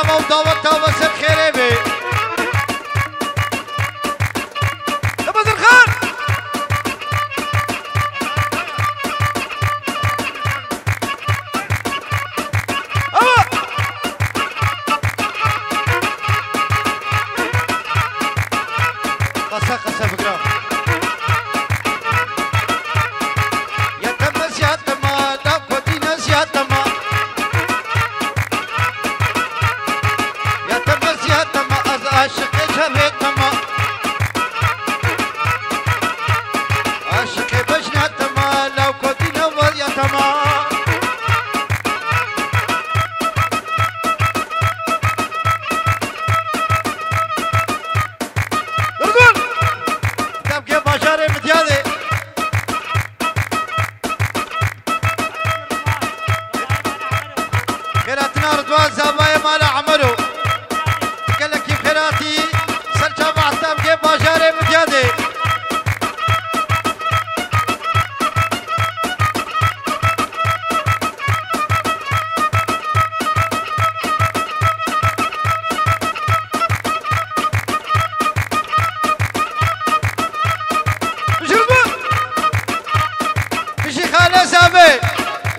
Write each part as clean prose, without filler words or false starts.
شباب ودعوتها وسر خيري بي يا بدر خان قصة فكرة يا تمس يا تما لا وديناس يا تما يا تمس يا تما عاشق جميع تما عاشق بجنا تما لا ودينا ويا تما خيراتنا رضوان زاوايا مالا عمرو قال لك كيف خيراتي سرجا معتم كيف باجاري مجادي بيجي خالي زاوي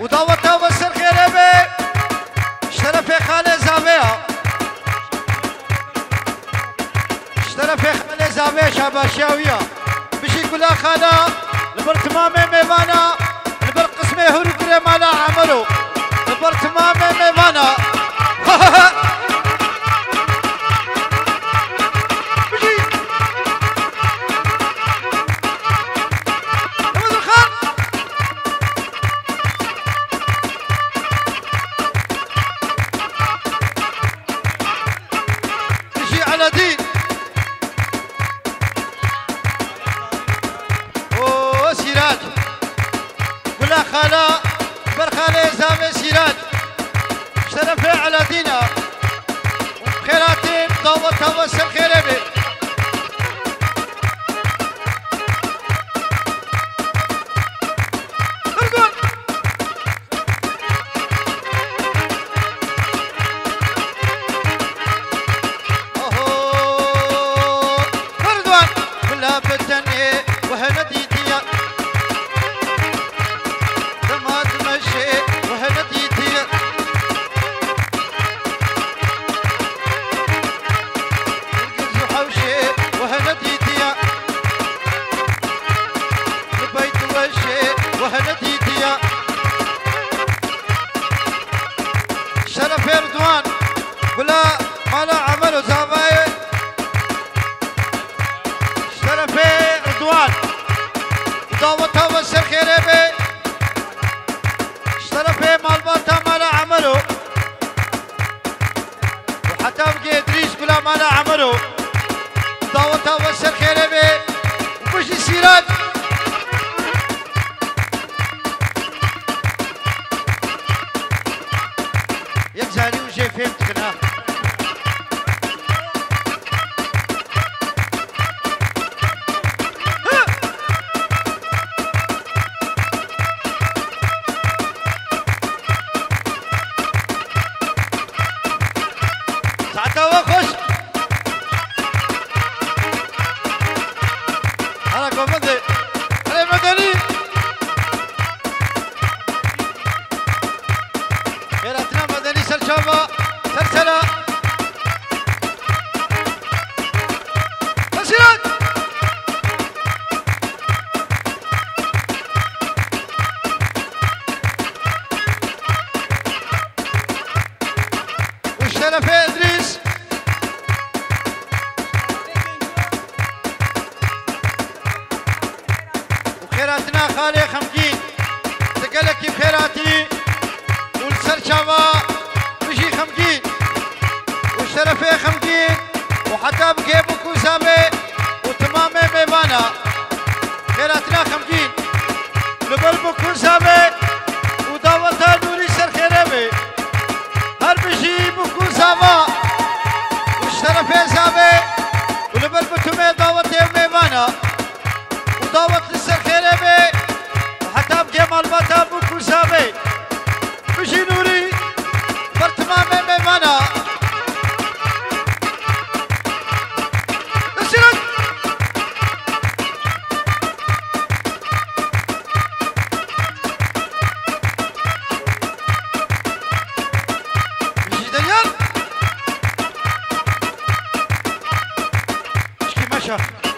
ودعوتها وسر خيري بي اشترى خالي زاوية اشترى خالي زاوية شاباشاوية بشي كلها خالا نبر تمامي ميوانا نبر قسمي هرقري مالا عمرو نبر تمامي ميوانا خالا برخالي زامي سيرات شرفي على دينا وخيراتي ضوتها وسر خيري بي رضوان اوه رضوان كلها بتني وهندي شرف رضوان ولا مالا عملوا زاواي شرف رضوان دعوتها وسر خيري بي شرف مالباتا مالا عملوا وحتى بقي ادريس ولا مالا عملوا دعوتها وسر خيري بي وبشي سيرات يجزاني وجاي فهمت خناق ساعتها وخش انا قمدي انا مدني خيراتنا مدني سرشابة سلسلة مسيرات والشرف ادريس وخيراتنا خالي خمجين تقلك كيف خيراتي والسرشابة بشي خمجين والشرفي خمجين وحتى بقيبو كوسامي وتمامي ميوانا خيراتنا خمجين لبلبو كوسامي ودعوتها نوري سر خيري هر بشي بكوسامة والشرفي سامي ولبلبو تمي دعوتي ميوانا ودعوت لسر خيري وحتى بقي مالباتا بكوسامي بشي نوري برتمامي ميوانا باشا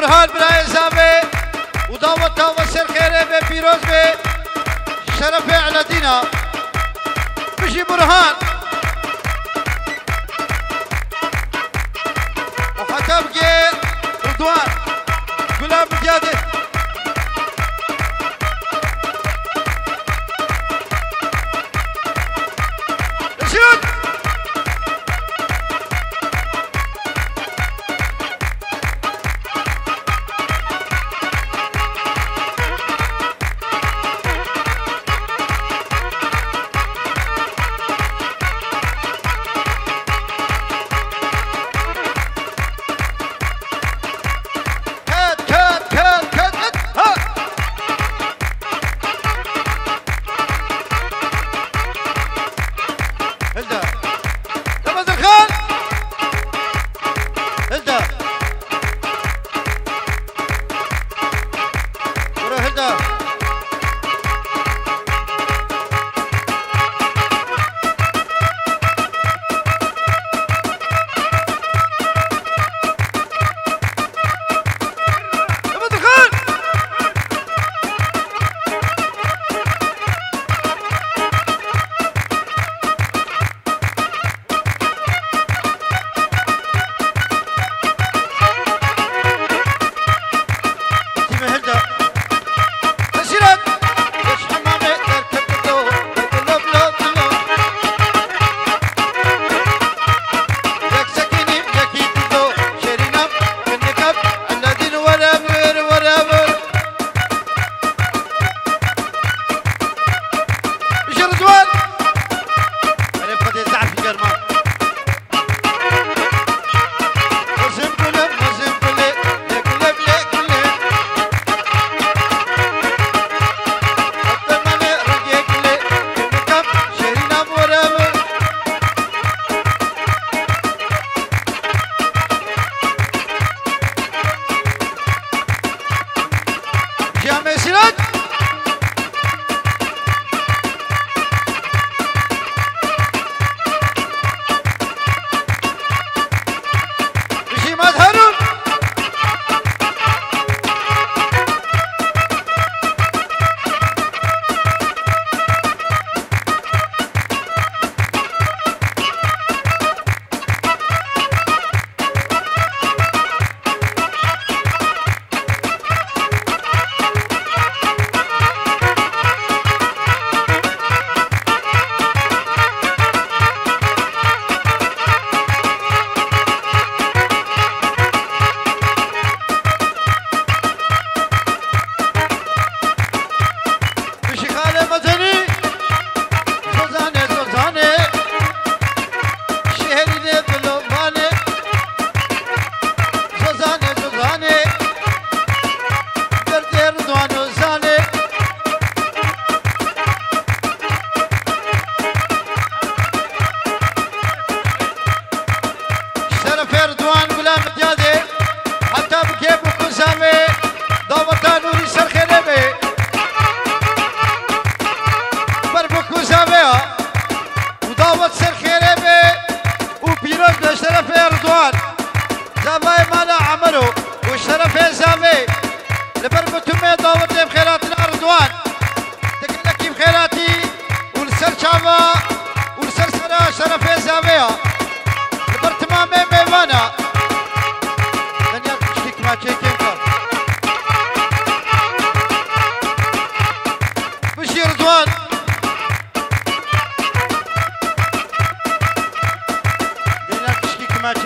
برهان برای زاوی ودعوت وسر خیره به پیروز به شرف علدینا بشی برهان وخطب گیر رضوان گلاب جاده رشید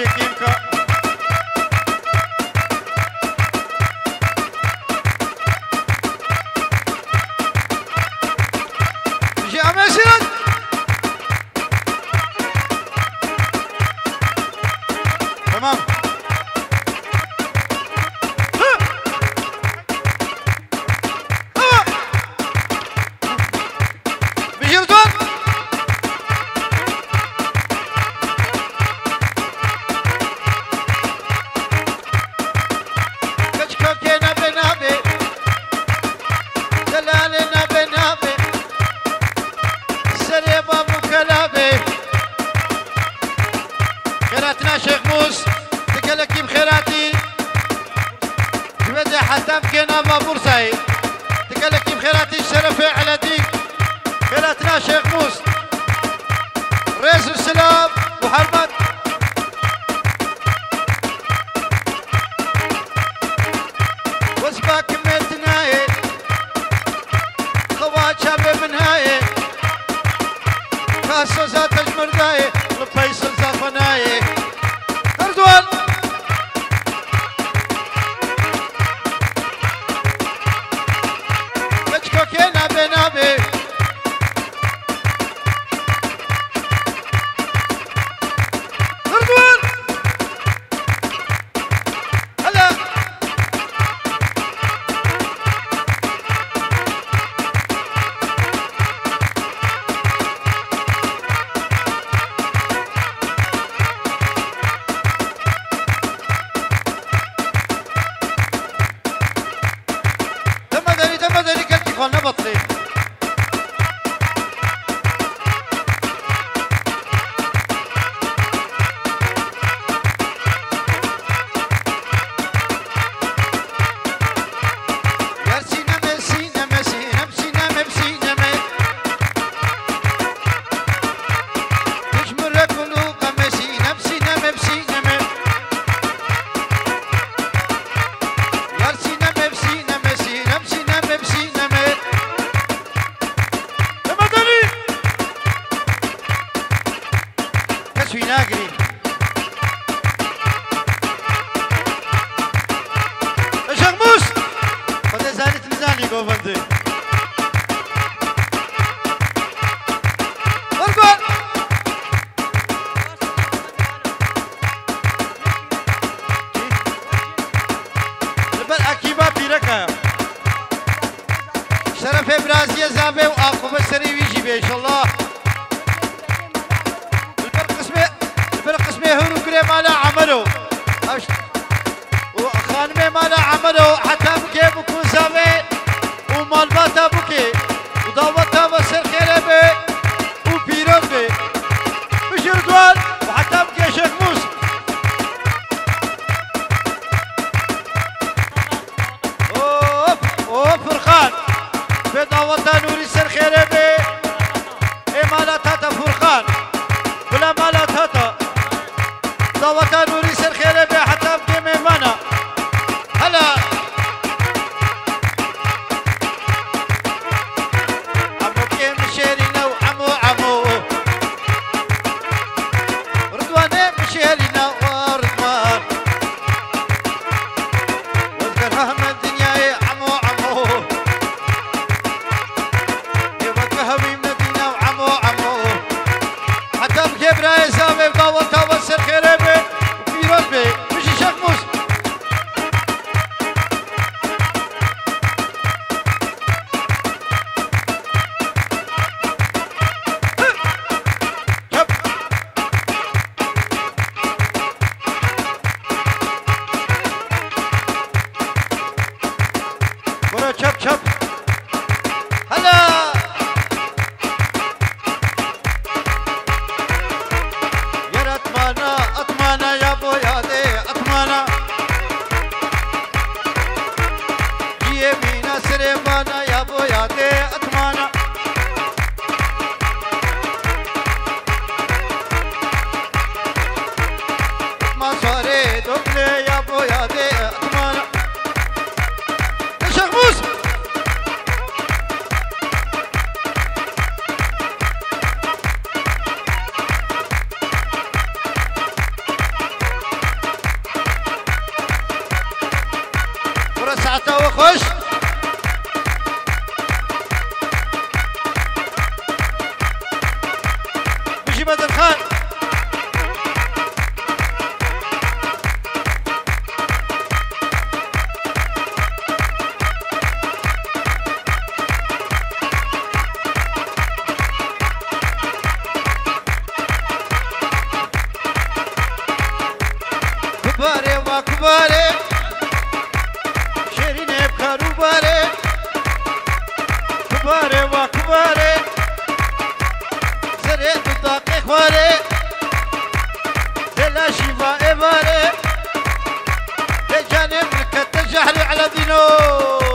شكيمكا جي أمسيرت تمام خيراتنا شيخ موس تكلكي بخيراتي تبدأ حتى بكينا بورسعي تكلكي بخيراتي الشرفي على ديك خيراتنا شيخ موس رئيس السلام وحرمت وسبا كميتناي خوات شابي منهاي خاصة ذات المرداي لفيصل زافناي أردوان كشكوكي نابي نابي أردوان هلا تمدري كنتي خوانا بطلي ناقري شغموس فده زاني تلزاني قوفندي ارقل لبل اكيبا بيركا شرف برازية زابي وآقوب السري ويجي بي ان شاء الله قسمي هورو كري مالا عملو وخانمي مالا عملو حتى بكي بكون زابي ومالباتا بكي وداوتا بسر خيري بي وبيرون بي بشير دوال وحتى بكي شيخ موسى اوف فرخان في داوتا نوري سر خيري بي اي مالا تاتا فرخان ولا مالا تاتا داوتا نوري سر خيري بي حتى بكي ميمانا هلا عمو بكي مشيرينا وعمو رضواني مشيرينا ورضوان واذكر هم الدنيا عمو يومك خواره و خواره سره داغ خواره دل شفاء باره جانب لك التجهل على دينه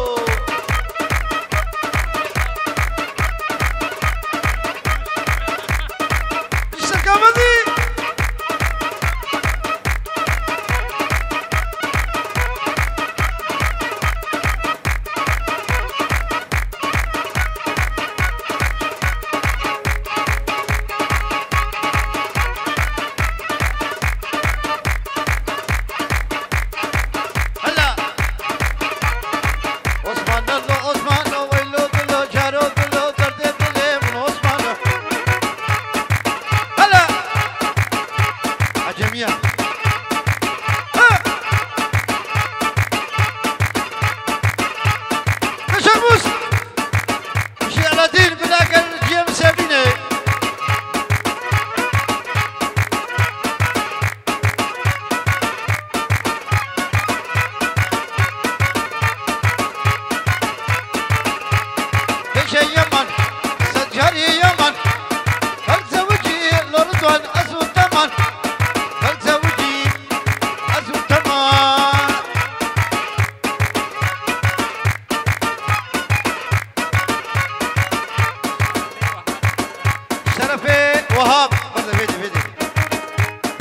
وهاب برضه فيدي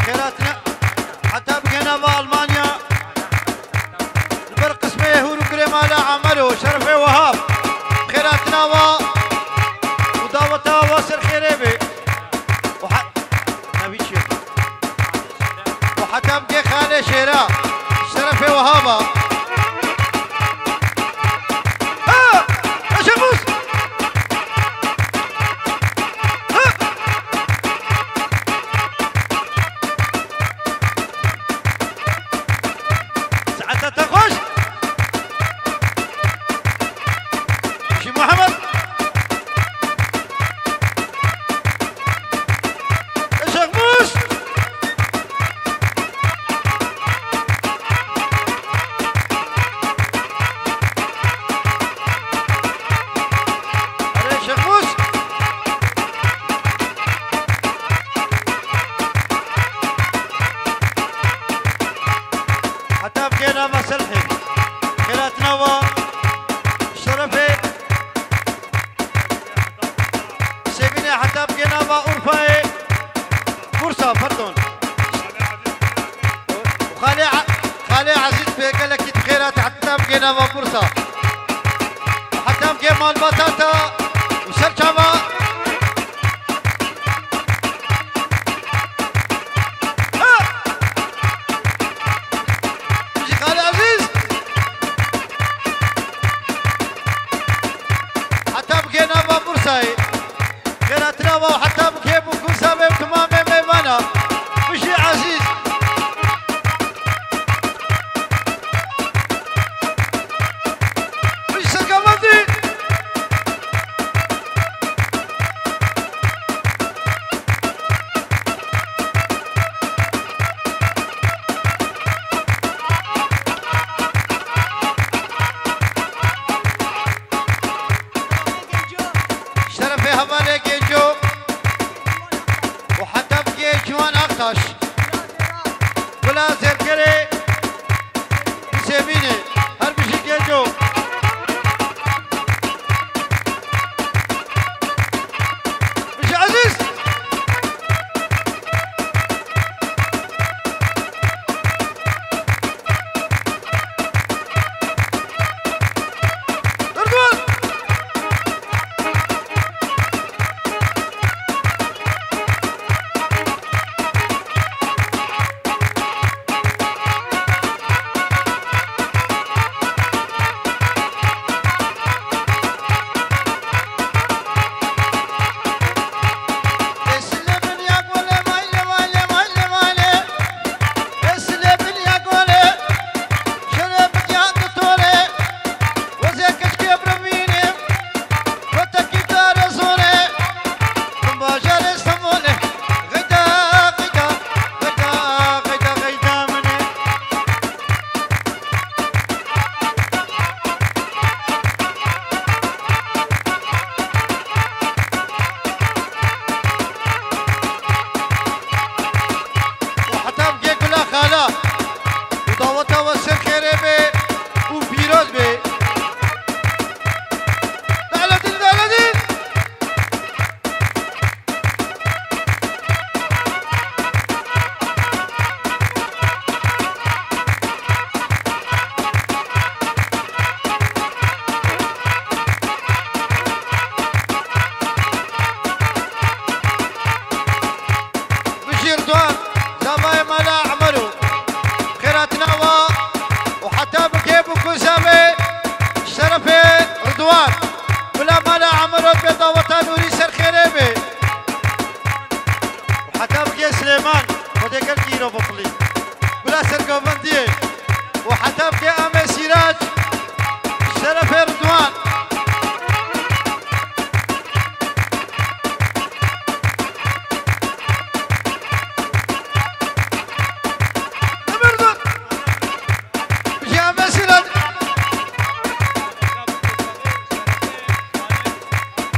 خيراتنا حتى بقينا بألمانيا البرق اسمه يهود وكريمالا عملوا شرفي وهاب خيراتنا ودعوتها واسر خيريبي نبي شيخ وحتى بقي خالي شيرا شرفي وهابا خالي عزيز قال لك خيرات حتى بقينا بفرصة وحتى بقي مال بطاطا وسرشابة يجي خالي عزيز حتى بقينا بفرصة خيراتنا وحتى بقي بفرصة بتمام ميمانة مشي عزيز ولا زركري سيميني هر بشي كيجو مش عزيز كيلو بطلي ولا سرقوبنديه وحتى بكي أمي سراج شرف رضوان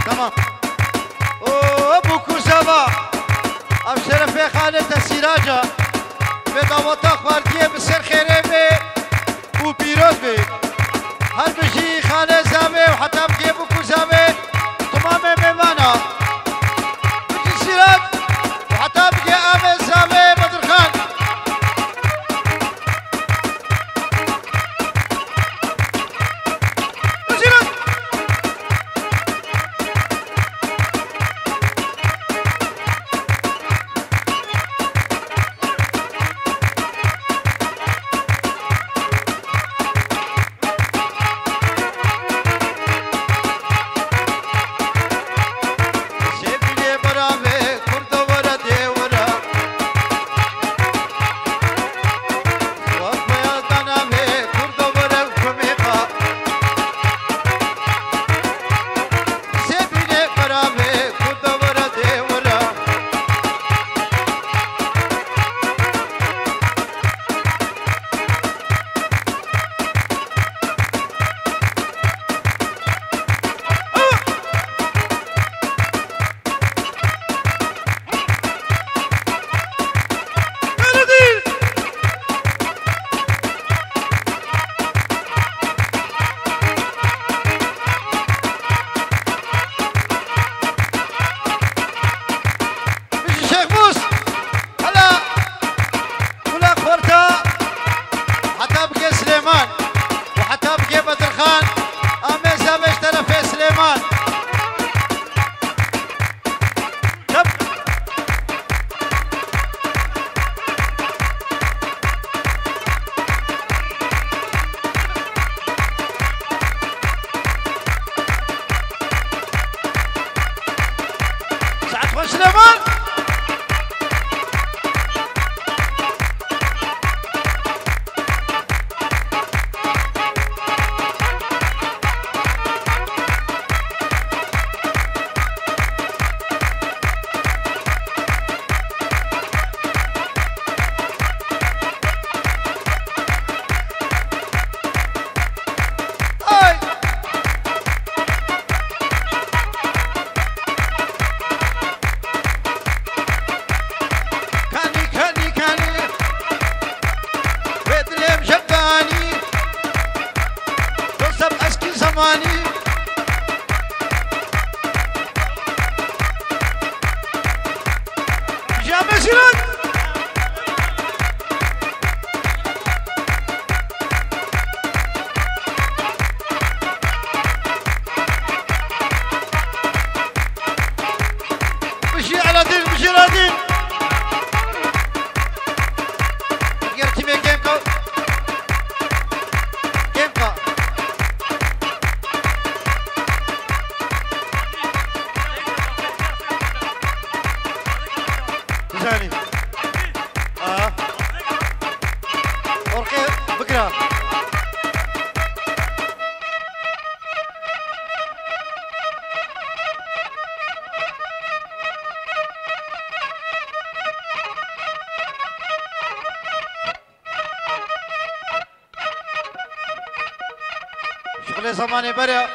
تمام وابو كوزابا ام شرفي خالد السراجة بدعوة خواردية بسر خيري بي وبيروز بي هل بجي خالد زابي وحتى بكي ابو كوزابي تمام ميمانا بجي سراج وحتى بكي امي زابي بدر خان شغل زماني برا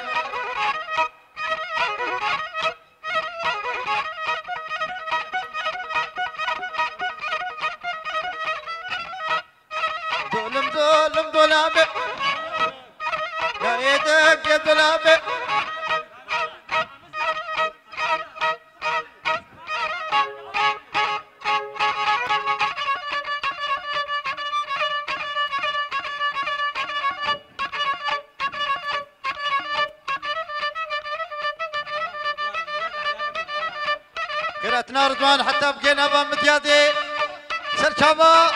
دولم دولابي يا ايدك يا دولابي قرأتنا رضوان حتى بقينا بمتيادي سرشابا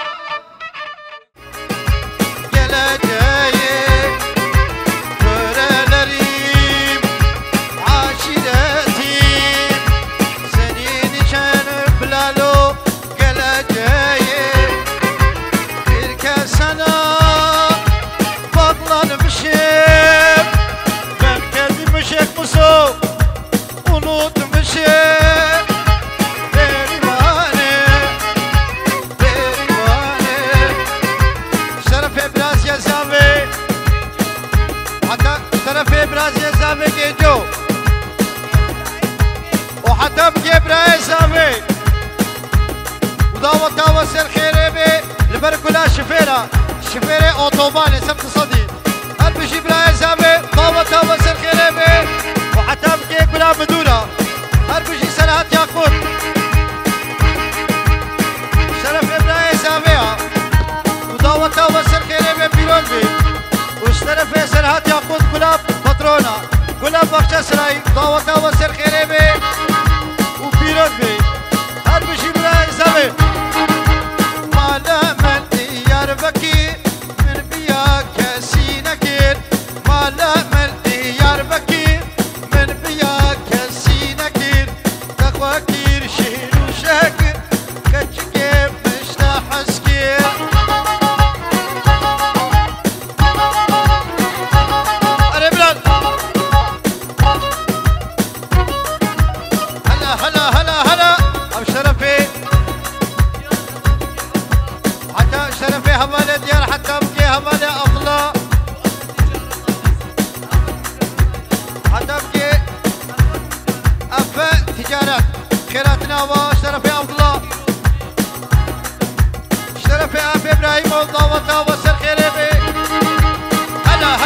يلا جاي فرالريم عاشرتي سنين شان بلالو يلا جاي وحتى بقي براي زاوي وداوة وسر خيري بي لبركولا شفيرة اوتوبان سبت صدي هل بشي براي زاوي داوة وسر خيري بي وحتى بقي كلا مدورة هل بشي سنهات ياقوت شرف براي زاوي وداوة وسر خيري بي بيرون بي وشترف سنهات ياقوت كلا باترونا كلا بخشة سراي داوة وسر خيري بي وبيرون بي هل بشي براي زاوي مالا من ديار بكي من بيا كسي نكير مالا من ديار بكي من بيا كسي نكير تقوى كير شهر وشكر كتشكي مشتا حسكير أري بلاد هلا أم شرفي حتى شرفي همالة ديار حتى بقي همالة أفلا حتى بقي أفا تجارة خيراتنا وشرفي أفلا شرفي أبي إبراهيم والضوطة وسر خيري بي هلا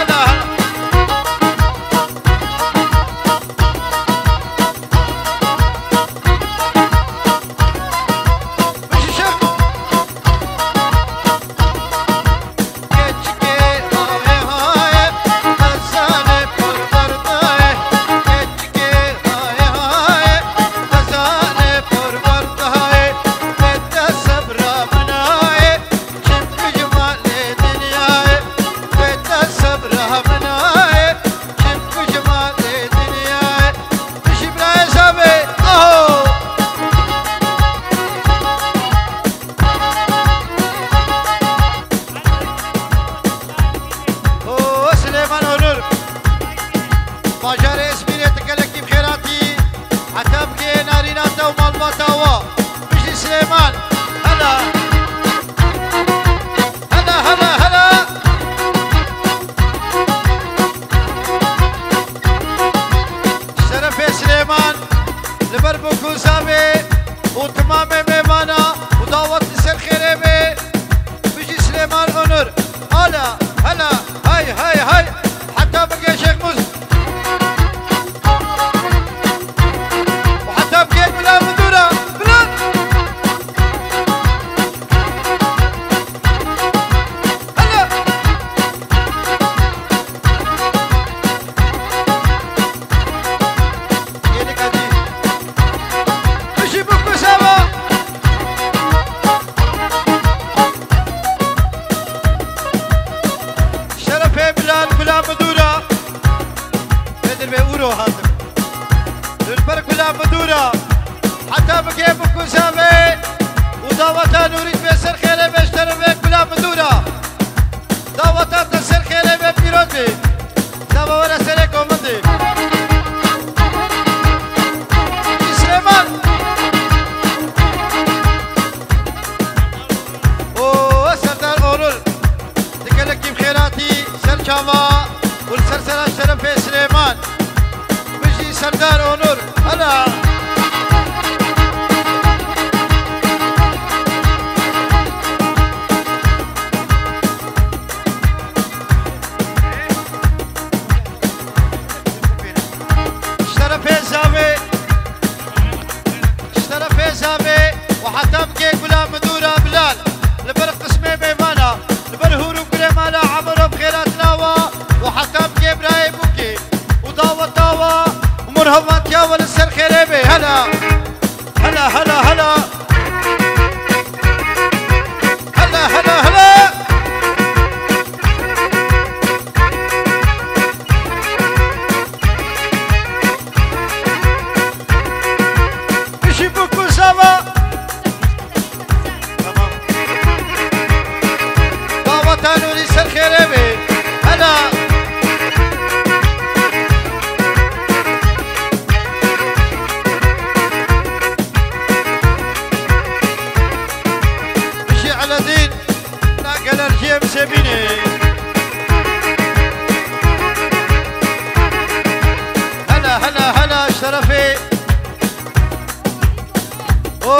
او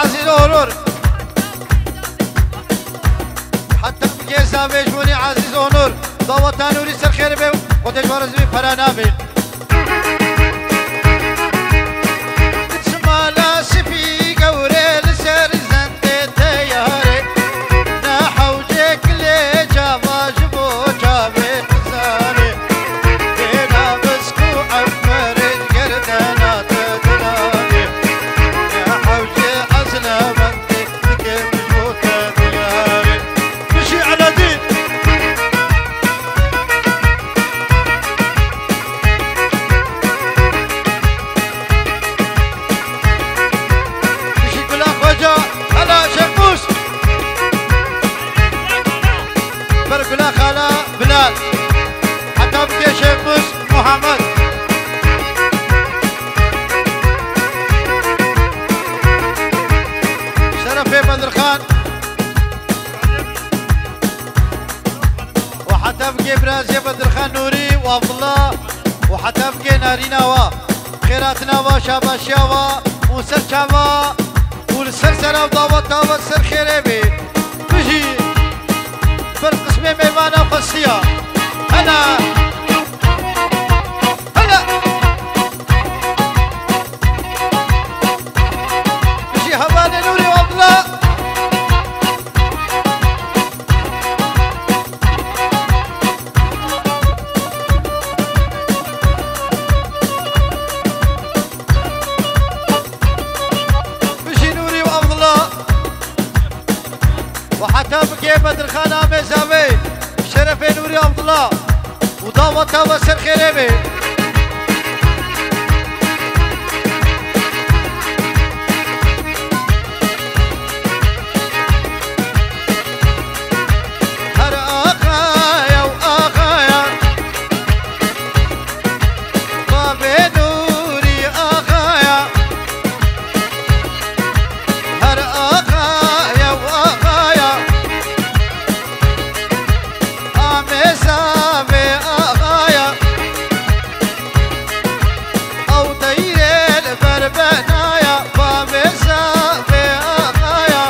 عزیز اونور حتی بگه زاویش بونی عزیز اونور دعوتا نوری سر خیر به خودش وارزمی پرانا بین شمالا سفی گوره لسر زنده تیاره نحوجه کلی جاوا جبو جاوه زاره دینا بسکو عفرش گردنا تدلاره نحوجه ازنا بنده دکه مجبوطه دیاره مشي على دين هلا شموس برقلا خالا بلال حتى بقي شموس محمد شرفي بدر خان وحتى بقي برازي بدر خان نوري وعبد الله وحتى بقي نارينا وا خيراتنا وا شاباشيا وا وسرچا وا والسلسلة وضابطها والسر خيري بي بجي بالقسمة ميمانة وقصية هلا هلا بجي هباني نوري وعبد الله وحتى بقي بدر خان عامي زاوي شرف نوري عبد الله ودعوتها وسر خيري بي هر آقايا وآقايا بابي نوري آقايا هر آقايا وآقايا زاوي آغايا أو دير البربنايا بامي زاوي آغايا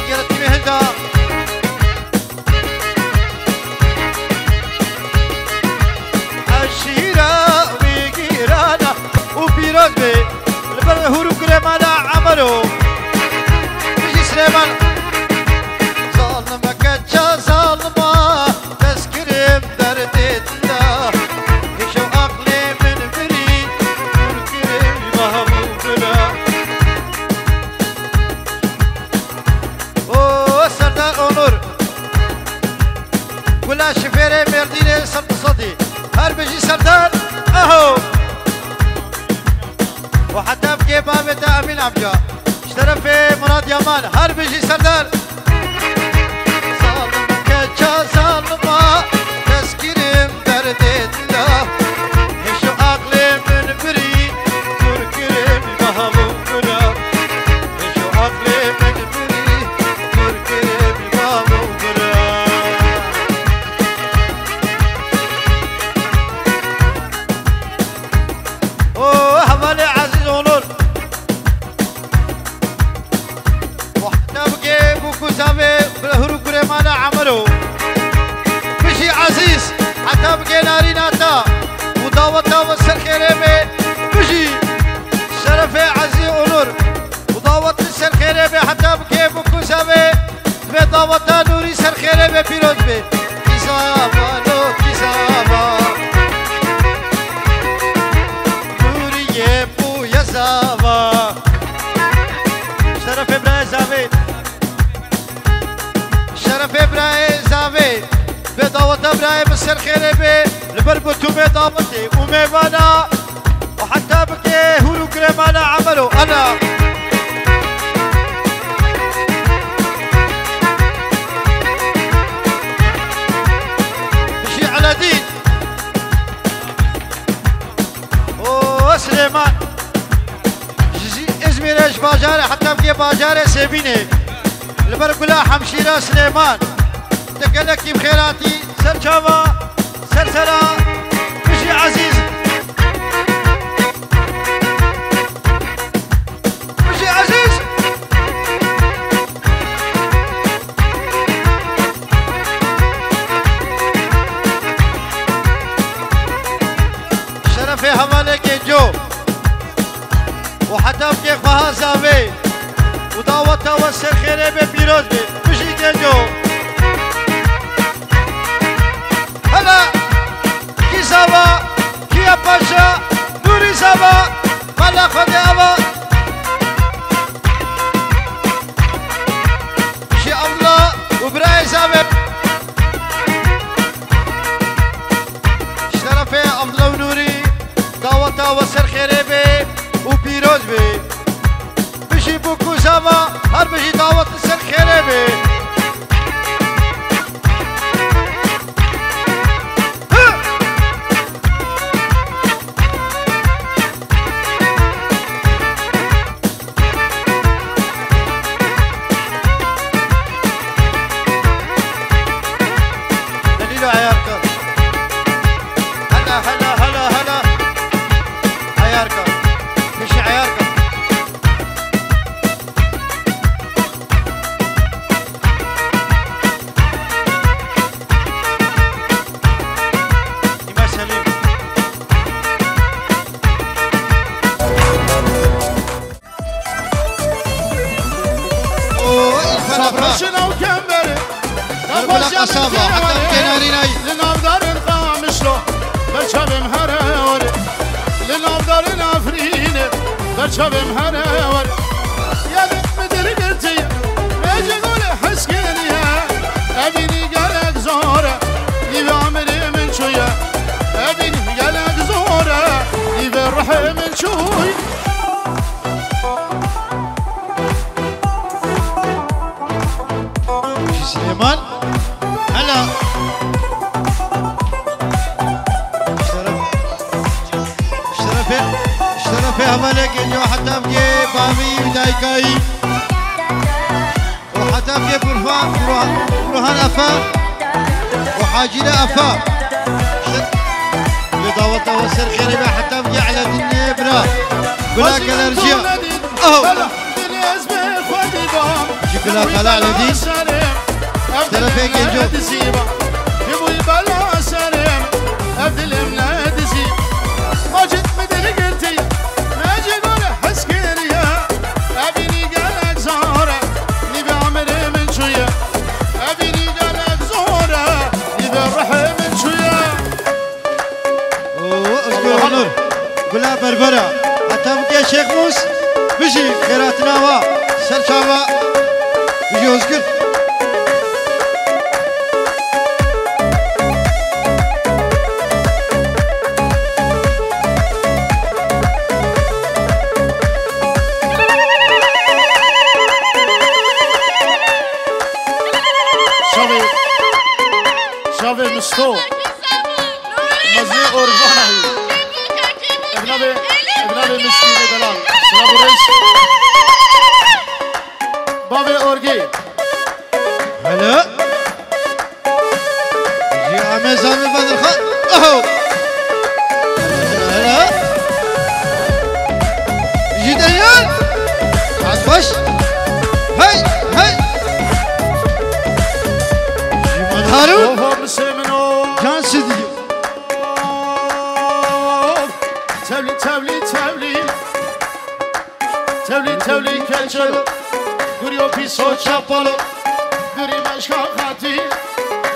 قلت مهدا الشيرة وقيرانا وبيروز بي البرهور وكريمانا عملوا سليمان ظالمك جا ظالما تذكرم درد الله يشو عقلي من بري تذكرم محبوبنا او سردار اونور ولا شفيري مرديني سرد صدي هر بجي سردار اهو وحتى بكي بابتا امين عبجا اشترف مراد يامان هر بيجي سردار ظالمك جا ظالما تذكرم درد الله يشو عقلي من بري تذكرم محبوبنا يشو عقلي من بري تذكرم محبوبنا اوه حوالي عزيز ونور نبقي بوكو زاوي بالهرو كريمانا عملو بشي عزيز حتى بقي ناري ناتا وداوتا والسر خيريبي بشي شرفي عزيز اونور وداوت السر خيريبي حتى بقي بوكو زاوي بي داوتا نوري سر خيريبي بيروز بي كيزابا لو كيزابا نوري يبو يزابا شرف ابراهيم زاوي شرف ابراهيم زاوي بدعوة ابراهيم السر خيري بي البربتو بدعوتي وميوانا وحتى بكي هورو كريمانا عملوا انا بشي على دين او سليمان ازميرش باجاري حتى بقي باجاري سيبيني البرقلا حمشيرة سليمان تقلك بخيراتي سرجاوا سرسرا بشي عزيز اشترى في حوالك جو وحتى بكي خواها زاوي ودعوتها وسر خيري ببيروز بي بشي جو هلا كي زاوا كي باشا نوري زاوا مالا خدي أبا شي الله وبراي زاوي اشترى في الله ونوري دعوتها وسر خيري بي وبيروز بي بشي بوكو زاوا هر بشي دعوت سر خيري بي دليلو عياركم هلا هلا هلا هلا عياركم مش عياركم إمام سليم اوه الفرافرة شنو كمبري بلا قصابة حتى الكناري ناي لنقدر نقامشلو برشا بمهروري لنقدر نافريني برشا بمهروري يا بنت مدري قلتي اجي قول حسكيني ابيني قالك زورة يبي عمري من شوية ابيني قالك زورة يبي روحي من شوية شي سليمان هلا اشترى في حوالك جو حتى بكي بامي بدايكاي وحتى بكي برهان أفا وحاجينا أفا بداوته وسر خيري حتى بكي على الدنيا برا بلا كالرجيع اهو جيب بلا كلا على دين اشترى في جو يبوي بلا سلام ابدل من دزي ماجد مدري قلتي ماجي قول حسكيريا ابيني قالك زهره نبي عمري من شويه ابيني قالك زهره نبي روحي من شويه اصبر نور بلا بربرة حتى بكي شيخ موس بيجي خيراتنا وا سلشاوا بيجي اسكت شافي مستو مزني أوربانه ابنابي مسكين دلال سلام رئيس بابي أورجي هلا يجي عمي زامي بدر خط اهو هلا يجي ديان عطفش هاي هاي يجي مدهارون وفو مسمنو جان سيدي تبلی کچلو گریو پیسو چپالو گری مشکا خاطی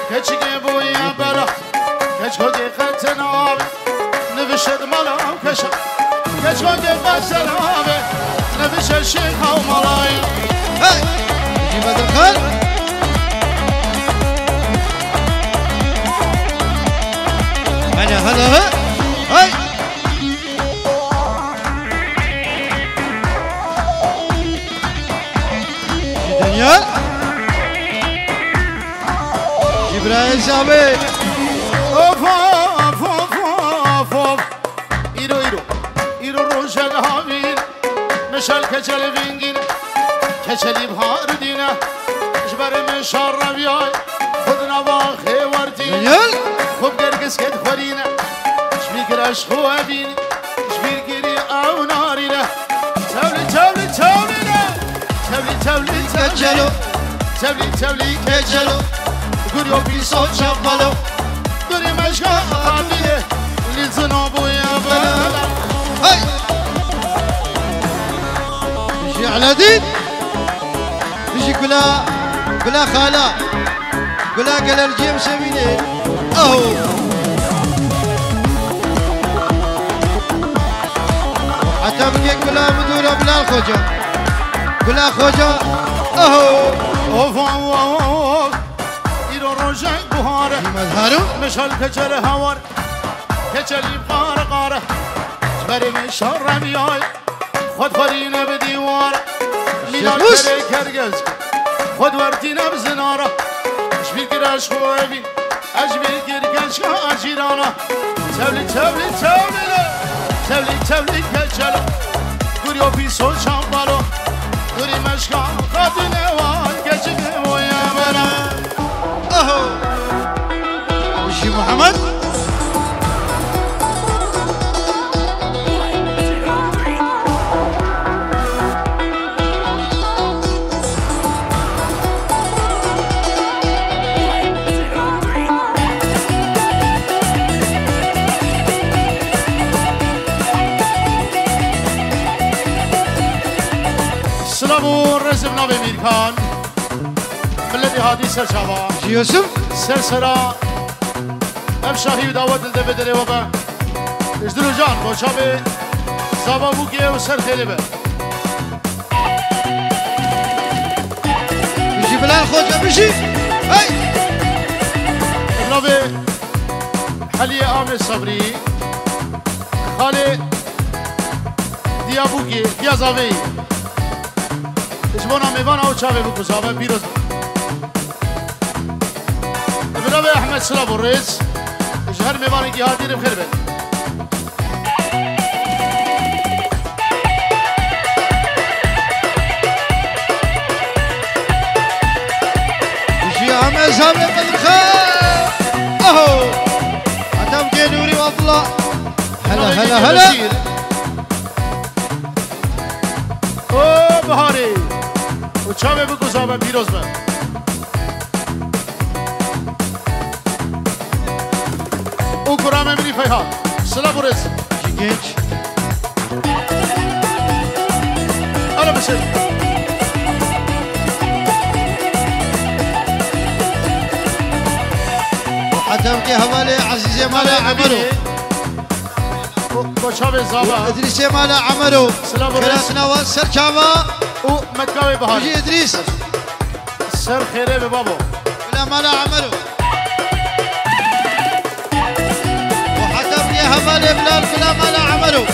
کچگه بویا برا کچگه خط نام نوشد مالام کشم کچگه بسر آبه نوشد شیخ و مالای هاي يجي بدر خان هلا هاي دانيال جبرائيل سامي اوف اوف اوف اوف ایرو روشن هامین مشال کچل وینگین کچلی بهار دینه جبر من شار بیای خود نواخه وردی دانيال خوب گرگس کد خورینه شبیگرش خوابین شبیگری او نارینه تبلی كجلو تبلی کچلو گریو پیسو چپالو گری مشکا خاطیه لیزنو بویا بلا بلدي بيجي كلا خالا كلا قال الجيم سميني اهو حتى بقي كلا مدورة بلا الخوجة كلا خوجة اهو اوف اوف ایرو روزای بهاره مظهرو مشال کچر هوار کچری قاره قاره بری مشال رمیای خود فرینه به دیوار میلاد کره کرگز خود ورتینه بزناره اشبیر گراش خوابی اشبیر گرگش آجیرانا تبلی تبلی تبلی تبلی تبلی کچلو گوریو پیسو چامبالو گوری مشکان قدنه وان کچگه ویا برا اهو وشي محمد سلامو رزم نبی میرکان ملتی هادی سرچاوا يوسف سرسرا ام شاهی و دعوت دلده بدره و با اجدلو جان باشا به زابا بوگیه و سر خیلی به بيجي بلال خوجة بيجي هاي ابنابه حلی آم صبری خاله دیا بوگیه دیا زاوی اجبانا میوانا و چاوه بکو زاوه بیروز ابنابه احمد سلاب و ریز اجهر میوانی که هاتی رو بخیر بید بيجي عم زاب بدر خير اهو عتب كنوري والله هلا هلا هلا او بهاری و چاوه بکو زاوه بیروز بید او کرام امری فیها سلام و ریز بيجي جنش انا بسيط عتب كي هوالي عزيزي مالا عمرو باشا زابا ادريس مالا عمرو سلام عليكم. كراسنا والسر شابا او متكاوي بهاري بيجي ادريس سر خيره ببابو بلا مالا عمرو وعتب كي هوالي بلال بلا مالا عمرو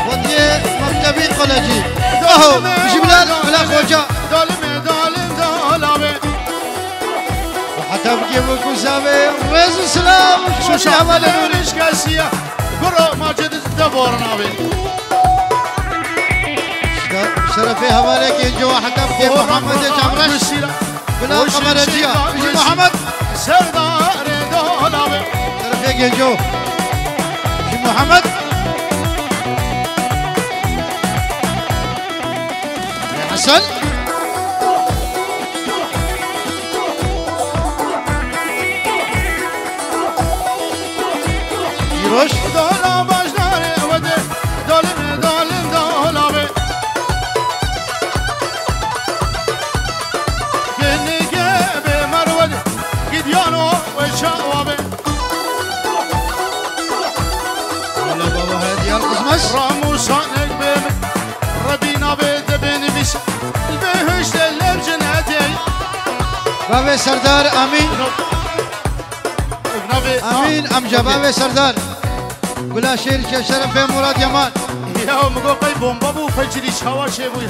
ودي مكتبي قلجي اهو بيجي بلال بلا خوجة دالمه دالمه وعتب كي بكو سابي رز سلام شو شو هوالي نورش كاسيه برو ماجد دبورنا بي شرفي هوالك يجوا حكم كيف محمد جمرش بلا قمر جيا بيجي محمد سردار دولابي شرفي يجوا بيجي محمد يا حسن يروش دولا باجداري ودي دالم دالم دولابي كني جيبي مرودي قديانو وشاوابي ولا بابا هادي القزمس رامو صانك بيمي ربينا بيت بيني بيس البهش للجناتي بابا سردار امين امين امجا بابا سردار قلا شير شرف مراد يمان يا مقوقي بومبابو فجري شوا شيبو